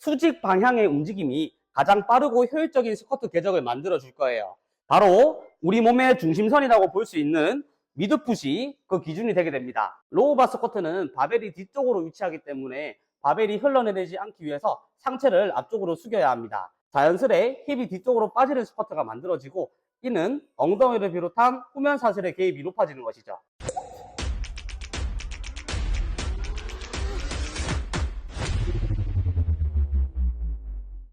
수직 방향의 움직임이 가장 빠르고 효율적인 스쿼트 궤적을 만들어 줄 거예요. 바로 우리 몸의 중심선이라고 볼 수 있는 미드풋이 그 기준이 되게 됩니다. 로우바 스쿼트는 바벨이 뒤쪽으로 위치하기 때문에 바벨이 흘러내리지 않기 위해서 상체를 앞쪽으로 숙여야 합니다. 자연스레 힙이 뒤쪽으로 빠지는 스쿼트가 만들어지고, 이는 엉덩이를 비롯한 후면 사슬의 개입이 높아지는 것이죠.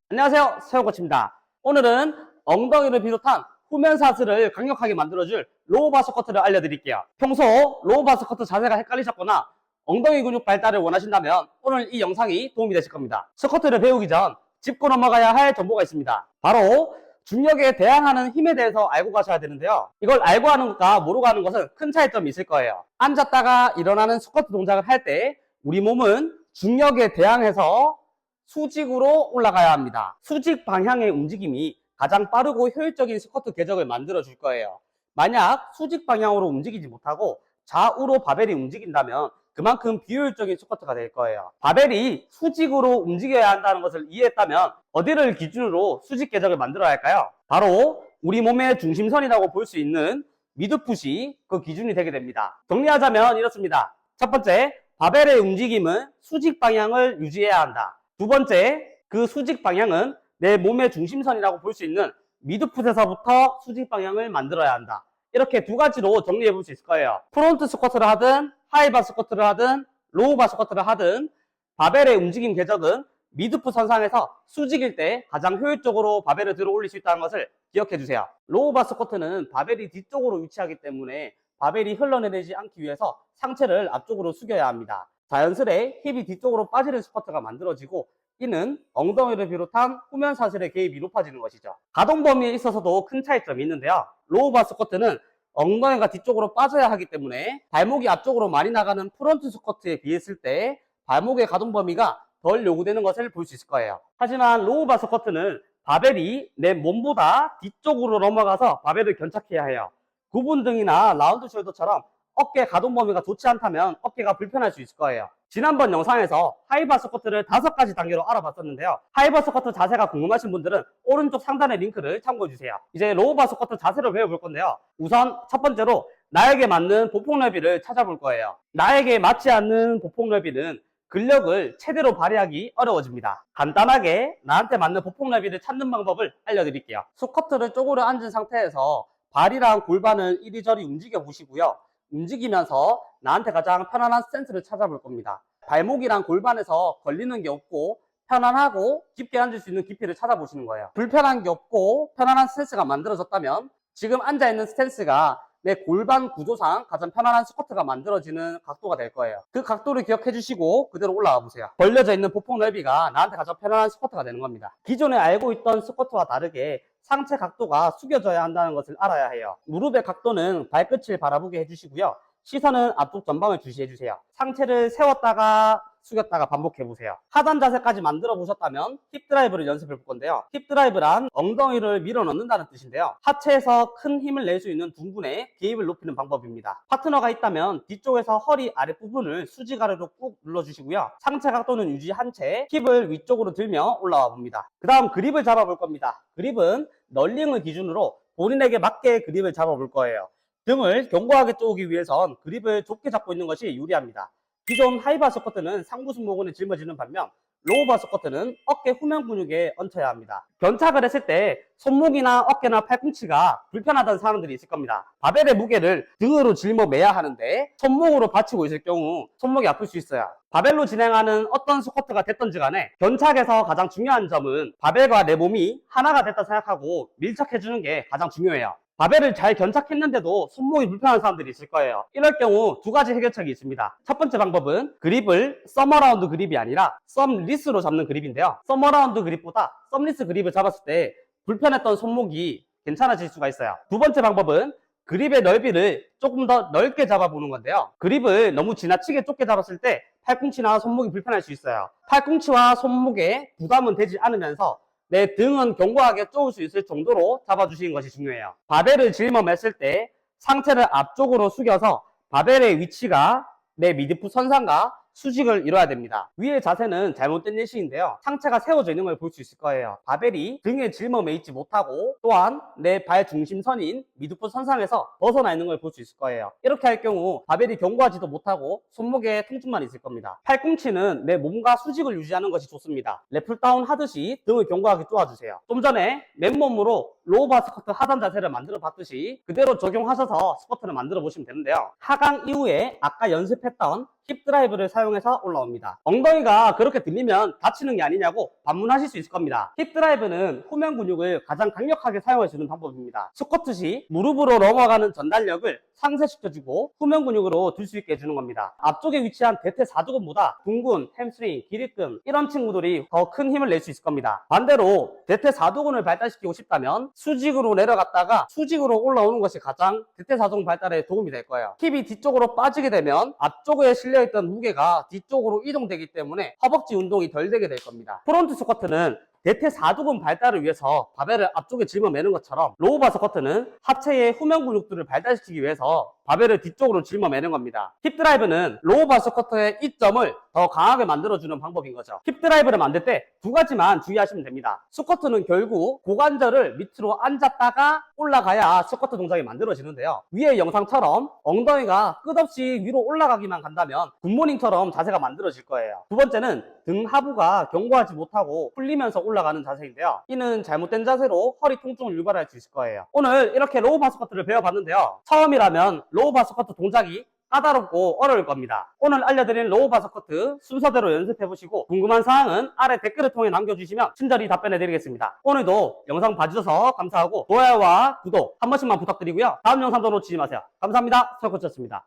안녕하세요, 세호코치입니다. 오늘은 엉덩이를 비롯한 후면 사슬을 강력하게 만들어줄 로우바 스쿼트를 알려드릴게요. 평소 로우바 스쿼트 자세가 헷갈리셨거나 엉덩이 근육 발달을 원하신다면 오늘 이 영상이 도움이 되실 겁니다. 스쿼트를 배우기 전 짚고 넘어가야 할 정보가 있습니다. 바로 중력에 대항하는 힘에 대해서 알고 가셔야 되는데요. 이걸 알고 하는 것과 모르고 하는 것은 큰 차이점이 있을 거예요. 앉았다가 일어나는 스쿼트 동작을 할 때 우리 몸은 중력에 대항해서 수직으로 올라가야 합니다. 수직 방향의 움직임이 가장 빠르고 효율적인 스쿼트 궤적을 만들어 줄 거예요. 만약 수직 방향으로 움직이지 못하고 좌우로 바벨이 움직인다면 그만큼 비효율적인 스쿼트가 될 거예요. 바벨이 수직으로 움직여야 한다는 것을 이해했다면 어디를 기준으로 수직 궤적을 만들어야 할까요? 바로 우리 몸의 중심선이라고 볼 수 있는 미드풋이 그 기준이 되게 됩니다. 정리하자면 이렇습니다. 첫 번째, 바벨의 움직임은 수직 방향을 유지해야 한다. 두 번째, 그 수직 방향은 내 몸의 중심선이라고 볼 수 있는 미드풋에서부터 수직 방향을 만들어야 한다. 이렇게 두 가지로 정리해 볼 수 있을 거예요. 프론트 스쿼트를 하든 하이바 스쿼트를 하든 로우바 스쿼트를 하든 바벨의 움직임 궤적은 미드풋 선상에서 수직일 때 가장 효율적으로 바벨을 들어 올릴 수 있다는 것을 기억해 주세요. 로우바 스쿼트는 바벨이 뒤쪽으로 위치하기 때문에 바벨이 흘러내리지 않기 위해서 상체를 앞쪽으로 숙여야 합니다. 자연스레 힙이 뒤쪽으로 빠지는 스쿼트가 만들어지고, 이는 엉덩이를 비롯한 후면 사슬의 개입이 높아지는 것이죠. 가동 범위에 있어서도 큰 차이점이 있는데요. 로우바 스쿼트는 엉덩이가 뒤쪽으로 빠져야 하기 때문에 발목이 앞쪽으로 많이 나가는 프론트 스쿼트에 비했을 때 발목의 가동 범위가 덜 요구되는 것을 볼 수 있을 거예요. 하지만 로우바 스쿼트는 바벨이 내 몸보다 뒤쪽으로 넘어가서 바벨을 견착해야 해요. 구분 등이나 라운드 숄더처럼 어깨 가동 범위가 좋지 않다면 어깨가 불편할 수 있을 거예요. 지난번 영상에서 하이바 스쿼트를 5가지 단계로 알아봤었는데요. 하이바 스쿼트 자세가 궁금하신 분들은 오른쪽 상단의 링크를 참고해주세요. 이제 로우바 스쿼트 자세를 배워볼 건데요. 우선 첫 번째로 나에게 맞는 보폭 넓이를 찾아볼 거예요. 나에게 맞지 않는 보폭 넓이는 근력을 최대로 발휘하기 어려워집니다. 간단하게 나한테 맞는 보폭 넓이를 찾는 방법을 알려드릴게요. 스쿼트를 쪼그려 앉은 상태에서 발이랑 골반을 이리저리 움직여 보시고요. 움직이면서 나한테 가장 편안한 스탠스를 찾아볼 겁니다. 발목이랑 골반에서 걸리는 게 없고 편안하고 깊게 앉을 수 있는 깊이를 찾아보시는 거예요. 불편한 게 없고 편안한 스탠스가 만들어졌다면 지금 앉아있는 스탠스가 내 골반 구조상 가장 편안한 스쿼트가 만들어지는 각도가 될 거예요. 그 각도를 기억해 주시고 그대로 올라가 보세요. 벌려져 있는 보폭 넓이가 나한테 가장 편안한 스쿼트가 되는 겁니다. 기존에 알고 있던 스쿼트와 다르게 상체 각도가 숙여져야 한다는 것을 알아야 해요. 무릎의 각도는 발끝을 바라보게 해주시고요. 시선은 앞쪽 전방을 주시해주세요. 상체를 세웠다가 숙였다가 반복해보세요. 하단 자세까지 만들어 보셨다면 힙 드라이브를 연습해 볼 건데요. 힙 드라이브란 엉덩이를 밀어 넣는다는 뜻인데요. 하체에서 큰 힘을 낼 수 있는 둥근에 개입을 높이는 방법입니다. 파트너가 있다면 뒤쪽에서 허리 아랫부분을 수직 아래로 꾹 눌러주시고요. 상체 각도는 유지한 채 힙을 위쪽으로 들며 올라와 봅니다. 그 다음 그립을 잡아볼 겁니다. 그립은 널링을 기준으로 본인에게 맞게 그립을 잡아볼 거예요. 등을 견고하게 쪼기 위해선 그립을 좁게 잡고 있는 것이 유리합니다. 기존 하이바 스쿼트는 상부 승모근에 짊어지는 반면 로우바 스쿼트는 어깨 후면 근육에 얹혀야 합니다. 견착을 했을 때 손목이나 어깨나 팔꿈치가 불편하다는 사람들이 있을 겁니다. 바벨의 무게를 등으로 짊어 매야 하는데 손목으로 받치고 있을 경우 손목이 아플 수 있어요. 바벨로 진행하는 어떤 스쿼트가 됐던지 간에 견착에서 가장 중요한 점은 바벨과 내 몸이 하나가 됐다 생각하고 밀착해주는 게 가장 중요해요. 바벨을 잘 견착했는데도 손목이 불편한 사람들이 있을 거예요. 이럴 경우 두 가지 해결책이 있습니다. 첫 번째 방법은 그립을 썸어라운드 그립이 아니라 썸리스로 잡는 그립인데요. 썸어라운드 그립보다 썸리스 그립을 잡았을 때 불편했던 손목이 괜찮아질 수가 있어요. 두 번째 방법은 그립의 넓이를 조금 더 넓게 잡아보는 건데요. 그립을 너무 지나치게 좁게 잡았을 때 팔꿈치나 손목이 불편할 수 있어요. 팔꿈치와 손목에 부담은 되지 않으면서 내 등은 견고하게 쪼을 수 있을 정도로 잡아주시는 것이 중요해요. 바벨을 짊어맸을 때 상체를 앞쪽으로 숙여서 바벨의 위치가 내 미드풋 선상과 수직을 이뤄야 됩니다. 위의 자세는 잘못된 예시인데요. 상체가 세워져 있는 걸 볼 수 있을 거예요. 바벨이 등에 짊어매 있지 못하고 또한 내 발 중심선인 미드풋 선상에서 벗어나 있는 걸 볼 수 있을 거예요. 이렇게 할 경우 바벨이 견고하지도 못하고 손목에 통증만 있을 겁니다. 팔꿈치는 내 몸과 수직을 유지하는 것이 좋습니다. 랩풀다운 하듯이 등을 견고하게 쪼아주세요. 좀 전에 맨몸으로 로우 바 스쿼트 하단 자세를 만들어 봤듯이 그대로 적용하셔서 스쿼트를 만들어 보시면 되는데요. 하강 이후에 아까 연습했던 힙 드라이브를 사용해서 올라옵니다. 엉덩이가 그렇게 들리면 다치는 게 아니냐고 반문하실 수 있을 겁니다. 힙 드라이브는 후면 근육을 가장 강력하게 사용해 주는 방법입니다. 스쿼트 시 무릎으로 넘어가는 전달력을 상쇄시켜주고 후면 근육으로 들 수 있게 해주는 겁니다. 앞쪽에 위치한 대퇴사두근보다 둥근, 햄스트링, 기립근 이런 친구들이 더 큰 힘을 낼 수 있을 겁니다. 반대로 대퇴사두근을 발달시키고 싶다면 수직으로 내려갔다가 수직으로 올라오는 것이 가장 대퇴사두근 발달에 도움이 될 거예요. 힙이 뒤쪽으로 빠지게 되면 앞쪽에 실려있던 무게가 뒤쪽으로 이동되기 때문에 허벅지 운동이 덜 되게 될 겁니다. 프론트 스쿼트는 대퇴사두근 발달을 위해서 바벨을 앞쪽에 짊어매는 것처럼 로우 바 스쿼트는 하체의 후면 근육들을 발달시키기 위해서 바벨을 뒤쪽으로 짊어매는 겁니다. 힙 드라이브는 로우 바 스쿼트의 이점을 더 강하게 만들어주는 방법인 거죠. 힙 드라이브를 만들 때 두 가지만 주의하시면 됩니다. 스쿼트는 결국 고관절을 밑으로 앉았다가 올라가야 스쿼트 동작이 만들어지는데요. 위의 영상처럼 엉덩이가 끝없이 위로 올라가기만 간다면 굿모닝처럼 자세가 만들어질 거예요. 두 번째는 등 하부가 견고하지 못하고 풀리면서 올라가는 자세인데요. 이는 잘못된 자세로 허리 통증을 유발할 수 있을 거예요. 오늘 이렇게 로우 바 스쿼트를 배워봤는데요. 처음이라면 로우 바 스쿼트 동작이 까다롭고 어려울 겁니다. 오늘 알려드린 로우 바 스쿼트 순서대로 연습해보시고 궁금한 사항은 아래 댓글을 통해 남겨주시면 친절히 답변해드리겠습니다. 오늘도 영상 봐주셔서 감사하고 좋아요와 구독 한 번씩만 부탁드리고요. 다음 영상도 놓치지 마세요. 감사합니다. 서코치였습니다.